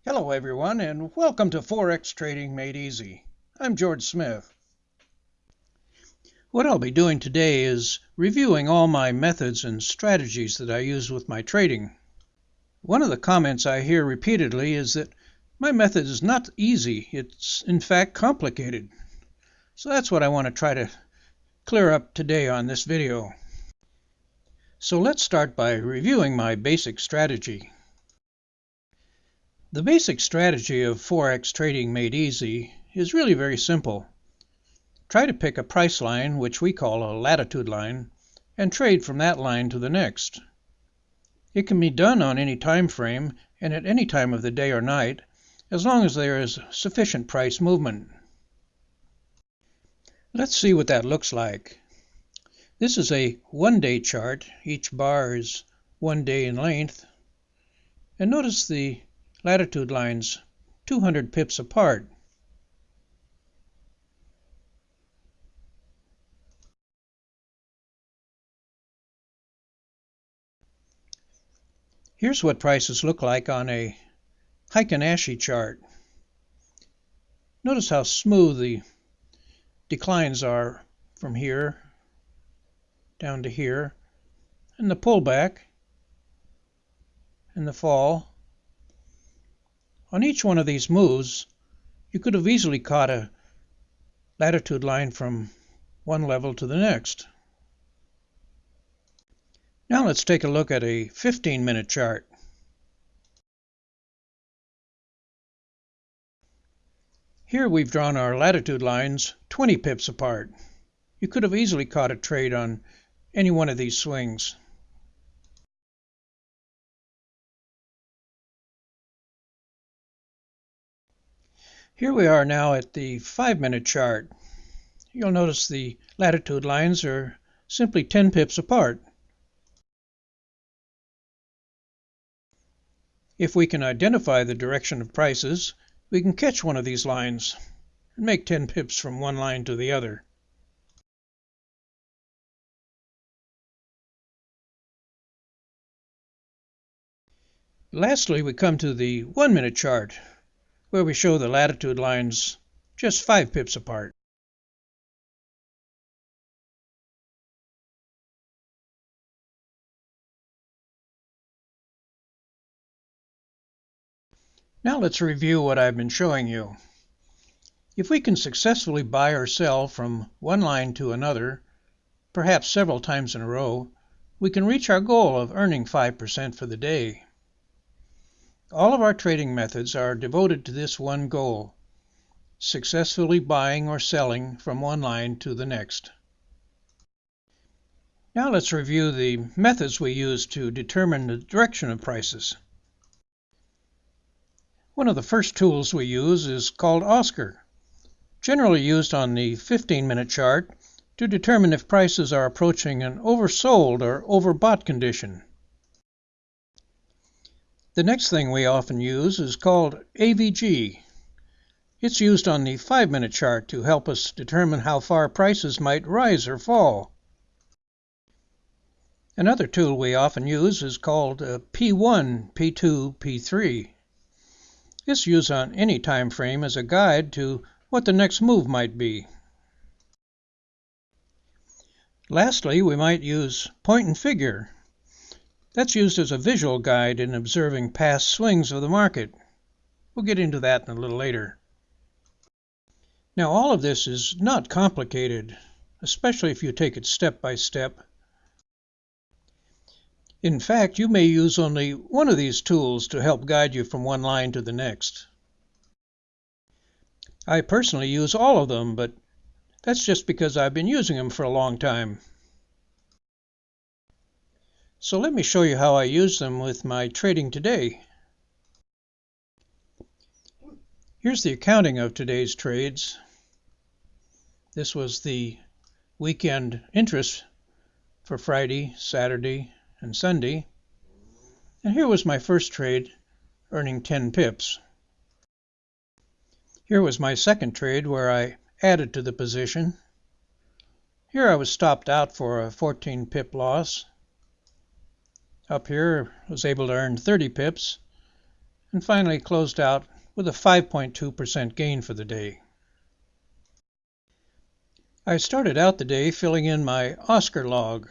Hello everyone, and welcome to Forex Trading Made Easy. I'm George Smith. What I'll be doing today is reviewing all my methods and strategies that I use with my trading. One of the comments I hear repeatedly is that my method is not easy, it's in fact complicated. So that's what I want to try to clear up today on this video. So let's start by reviewing my basic strategy. The basic strategy of Forex Trading Made Easy is really very simple. Try to pick a price line, which we call a latitude line, and trade from that line to the next. It can be done on any time frame and at any time of the day or night, as long as there is sufficient price movement. Let's see what that looks like. This is a one-day chart. Each bar is 1 day in length. And notice the latitude lines 200 pips apart. Here's what prices look like on a Heikin-Ashi chart. Notice how smooth the declines are from here down to here, and the pullback and the fall. On each one of these moves, you could have easily caught a latitude line from one level to the next. Now let's take a look at a 15-minute chart. Here we've drawn our latitude lines 20 pips apart. You could have easily caught a trade on any one of these swings. Here we are now at the 5-minute chart. You'll notice the latitude lines are simply 10 pips apart. If we can identify the direction of prices, we can catch one of these lines and make 10 pips from one line to the other. Lastly, we come to the 1-minute chart, where we show the latitude lines just 5 pips apart. Now let's review what I've been showing you. If we can successfully buy or sell from one line to another, perhaps several times in a row, we can reach our goal of earning 5% for the day. All of our trading methods are devoted to this one goal: successfully buying or selling from one line to the next. Now let's review the methods we use to determine the direction of prices. One of the first tools we use is called Oscar, generally used on the 15-minute chart to determine if prices are approaching an oversold or overbought condition. The next thing we often use is called AVG. It's used on the 5-minute chart to help us determine how far prices might rise or fall. Another tool we often use is called P1, P2, P3. This is used on any time frame as a guide to what the next move might be. Lastly, we might use point and figure. That's used as a visual guide in observing past swings of the market. We'll get into that in a little later. Now, all of this is not complicated, especially if you take it step by step. In fact, you may use only one of these tools to help guide you from one line to the next. I personally use all of them, but that's just because I've been using them for a long time. So let me show you how I use them with my trading today. Here's the accounting of today's trades. This was the weekend interest for Friday, Saturday, and Sunday. And here was my first trade, earning 10 pips. Here was my second trade where I added to the position. Here I was stopped out for a 14 pip loss. Up here I was able to earn 30 pips, and finally closed out with a 5.2% gain for the day. I started out the day filling in my Oscar log.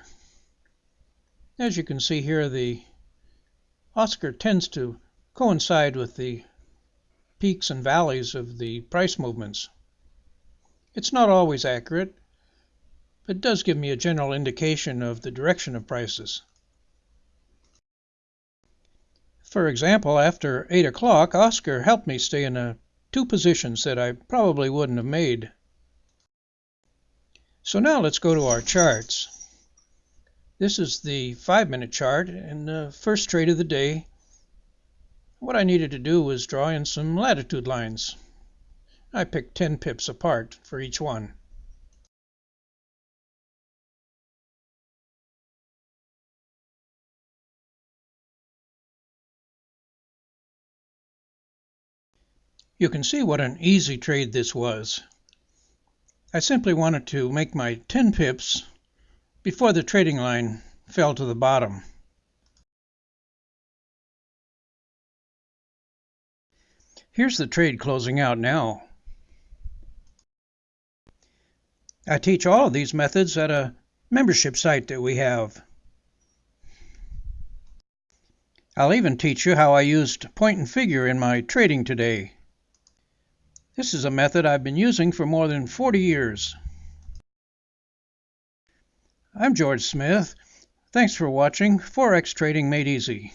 As you can see here, the Oscar tends to coincide with the peaks and valleys of the price movements. It's not always accurate, but it does give me a general indication of the direction of prices. For example, after 8 o'clock, Oscar helped me stay in two positions that I probably wouldn't have made. So now let's go to our charts. This is the 5-minute chart and the first trade of the day. What I needed to do was draw in some latitude lines. I picked 10 pips apart for each one. You can see what an easy trade this was. I simply wanted to make my 10 pips before the trading line fell to the bottom. Here's the trade closing out now. I teach all of these methods at a membership site that we have. I'll even teach you how I used point and figure in my trading today. This is a method I've been using for more than 40 years. I'm George Smith. Thanks for watching Forex Trading Made Easy.